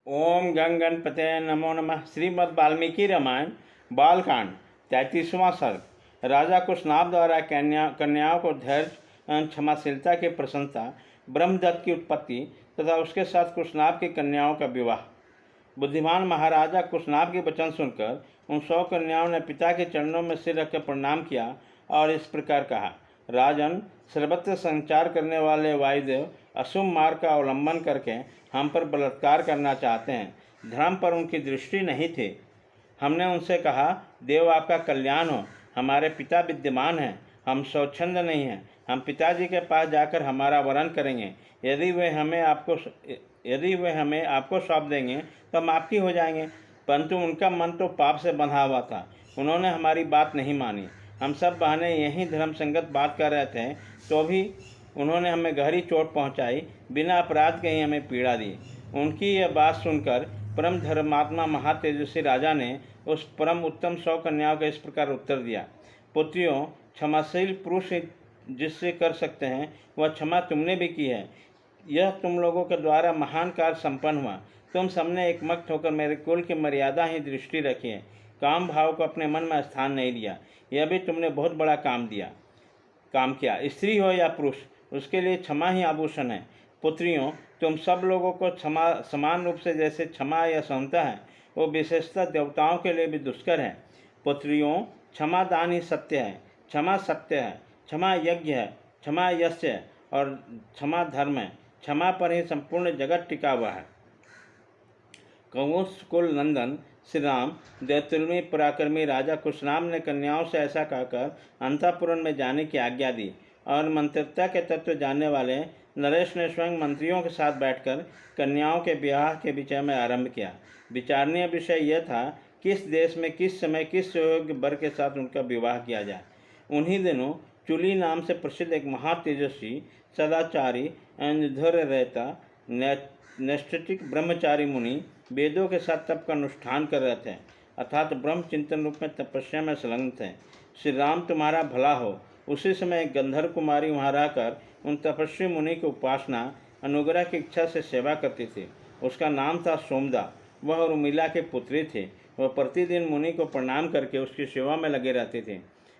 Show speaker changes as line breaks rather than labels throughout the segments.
ओम गंग गणपते नमो नमः। श्रीमद् वाल्मीकि रामायण बालकांड 33वां सर्ग। राजा कुशनाभ द्वारा कन्याओं को धैर्य एवं क्षमाशीलता की प्रशंसा, ब्रह्मदत्त की उत्पत्ति तथा उसके साथ कुशनाभ की कन्याओं का विवाह। बुद्धिमान महाराजा कुशनाभ के वचन सुनकर उन 100 कन्याओं ने पिता के चरणों में सिर रखकर प्रणाम किया और इस प्रकार कहा। राजन, सर्वत्र संचार करने वाले वायुदेव अशुभ मार्ग का अवलंबन करके हम पर बलात्कार करना चाहते हैं। धर्म पर उनकी दृष्टि नहीं थी। हमने उनसे कहा, देव आपका कल्याण हो, हमारे पिता विद्यमान हैं, हम स्वच्छंद नहीं हैं। हम पिताजी के पास जाकर हमारा वरण करेंगे। यदि वे हमें आपको सौंप देंगे तो हम आपकी हो जाएंगे। परंतु उनका मन तो पाप से बंधा हुआ था। उन्होंने हमारी बात नहीं मानी। हम सब बहनें यही धर्म संगत बात कर रहे थे तो भी उन्होंने हमें गहरी चोट पहुंचाई, बिना अपराध के ही हमें पीड़ा दी। उनकी यह बात सुनकर परम धर्मात्मा महातेजस्वी राजा ने उस परम उत्तम 100 कन्याओं को इस प्रकार उत्तर दिया। पुत्रियों, क्षमाशील पुरुष जिससे कर सकते हैं वह क्षमा तुमने भी की है। यह तुम लोगों के द्वारा महान कार्य संपन्न हुआ। तुम सबने एकमत होकर मेरे कुल की मर्यादा ही दृष्टि रखी है। काम भाव को अपने मन में स्थान नहीं दिया। यह भी तुमने बहुत बड़ा काम किया। स्त्री हो या पुरुष, उसके लिए क्षमा ही आभूषण है। पुत्रियों, तुम सब लोगों को क्षमा समान रूप से जैसे क्षमा या सहनता है, वो विशेषता देवताओं के लिए भी दुष्कर है। पुत्रियों, क्षमा दान ही सत्य है, क्षमा सत्य है, क्षमा यज्ञ है, क्षमा यश है और क्षमा धर्म है। क्षमा पर ही संपूर्ण जगत टिका हुआ है। कंस कुल नंदन श्री राम दैत्युल्मी पराक्रमी राजा कुशनाभ ने कन्याओं से ऐसा कहकर अंतःपुर में जाने की आज्ञा दी और मंत्रिता के तत्व जानने वाले नरेश ने स्वयं मंत्रियों के साथ बैठकर कन्याओं के विवाह के विषय में आरंभ किया। विचारणीय विषय यह था किस देश में किस समय किस योग्य वर के साथ उनका विवाह किया जाए। उन्हीं दिनों चुली नाम से प्रसिद्ध एक महातेजस्वी सदाचारी एवं धैर्य रहता नैष्ठिक ब्रह्मचारी मुनि वेदों के साथ तप का अनुष्ठान कर रहे थे, अर्थात ब्रह्म चिंतन रूप में तपस्या में संलग्न थे। श्री राम तुम्हारा भला हो। उसी समय एक गंधर्व कुमारी वहाँ रहकर उन तपस्वी मुनि की उपासना अनुग्रह की इच्छा से सेवा करती थी। उसका नाम था सोमदा। वह उर्मिला के पुत्री थे। वह प्रतिदिन मुनि को प्रणाम करके उसकी सेवा में लगे रहते थे।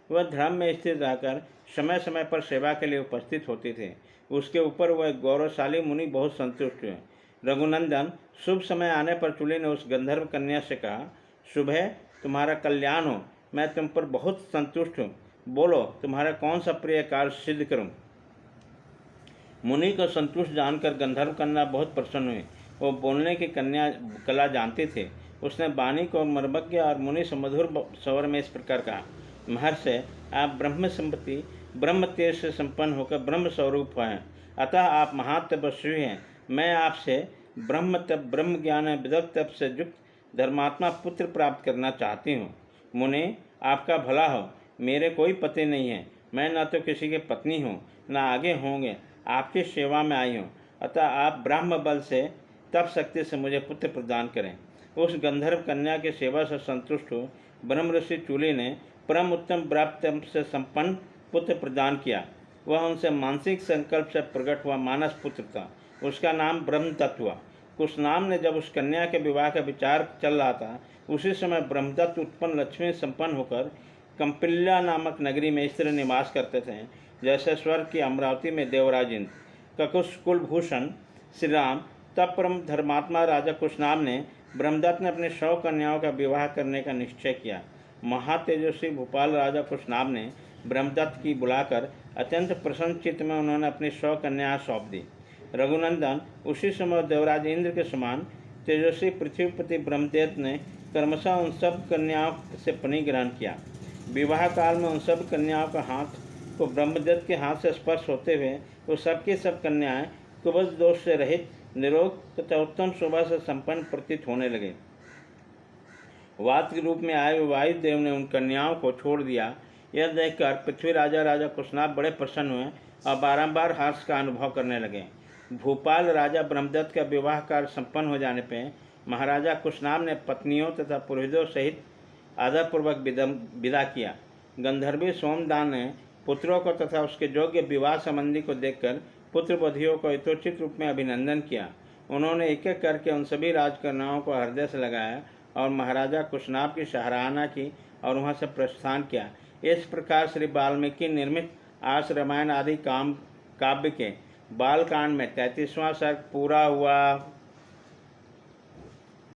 वह धर्म में स्थिर रहकर समय समय पर सेवा के लिए उपस्थित होते थे। उसके ऊपर वह गौरवशाली मुनि बहुत संतुष्ट हुए। रघुनंदन, शुभ समय आने पर चुली ने उस गंधर्व कन्या से कहा, सुबह तुम्हारा कल्याण हो, मैं तुम पर बहुत संतुष्ट हूँ। बोलो, तुम्हारा कौन सा प्रिय कार्य सिद्ध करूँ। मुनि को संतुष्ट जानकर गंधर्व कन्या बहुत प्रसन्न हुई। वो बोलने की कला जानते थे। उसने वाणी को मर्मज्ञ और मुनि से मधुर स्वर में इस प्रकार कहा, महर्षि, आप ब्रह्म संपत्ति ब्रह्म तेज से संपन्न होकर ब्रह्म स्वरूप हैं, अतः आप महातपस्वी हैं। मैं आपसे ब्रह्म ज्ञान विदग्ध तप से युक्त धर्मात्मा पुत्र प्राप्त करना चाहती हूँ। मुनि, आपका भला हो। मेरे कोई पति नहीं है। मैं न तो किसी की पत्नी हूँ, न आगे होंगे। आपकी सेवा में आई हूँ, अतः आप ब्रह्म बल से तप शक्ति से मुझे पुत्र प्रदान करें। उस गंधर्व कन्या की सेवा से संतुष्ट हो ब्रह्म ऋषि चूली ने परम उत्तम प्राप्त से संपन्न पुत्र प्रदान किया। वह उनसे मानसिक संकल्प से प्रकट हुआ मानस पुत्र था। उसका नाम ब्रह्मदत्त हुआ। कुशनाभ ने जब उस कन्या के विवाह का विचार चल रहा था, उसी समय ब्रह्मदत्त उत्पन्न लक्ष्मी संपन्न होकर कंपिल्या नामक नगरी में इस तरह निवास करते थे जैसे स्वर्ग की अमरावती में देवराज इंद्र। ककुश कुलभूषण श्री राम तब परम धर्मात्मा राजा कुशनाभ ने ब्रह्मदत्त ने अपने 100 कन्याओं का विवाह करने का निश्चय किया। महातेजस्वी भोपाल राजा कुशनाभ ने ब्रह्मदत्त की बुलाकर अत्यंत प्रसन्न चित्त में उन्होंने अपनी 100 कन्याएं सौंप दी। रघुनंदन, उसी समय देवराज इंद्र के समान तेजस्वी पृथ्वीपति ब्रह्मदेव ने क्रमशः उन सब कन्याओं से पनि ग्रहण किया। विवाह काल में उन सब कन्याओं का हाथ को ब्रह्मदेव के हाथ से स्पर्श होते हुए वो सबकी सब कन्याएं कुबज दोष से रहित, निरोग तथा उत्तम शोभा से संपन्न प्रतीत होने लगे। वात के रूप में आए वायुदेव ने उन कन्याओं को छोड़ दिया। यह देखकर पृथ्वी राजा कुशनाभ बड़े प्रसन्न हुए और बारंबार हर्ष का अनुभव करने लगे। भूपाल राजा ब्रह्मदत्त का विवाह कार्य संपन्न हो जाने पर महाराजा कुशनाभ ने पत्नियों तथा पुरोहितों सहित आदरपूर्वक विदा किया। गंधर्वी सोमदान ने पुत्रों को तथा उसके योग्य विवाह संबंधी को देखकर पुत्रवधियों को यथोचित रूप में अभिनंदन किया। उन्होंने एक एक करके उन सभी राजकन्याओं को हृदय से लगाया और महाराजा कुशनाभ की सराहना की और वहाँ से प्रस्थान किया। इस प्रकार श्री वाल्मीकि निर्मित आस रामायण आदि काव्य के बालकांड में 33वां सर्ग पूरा हुआ।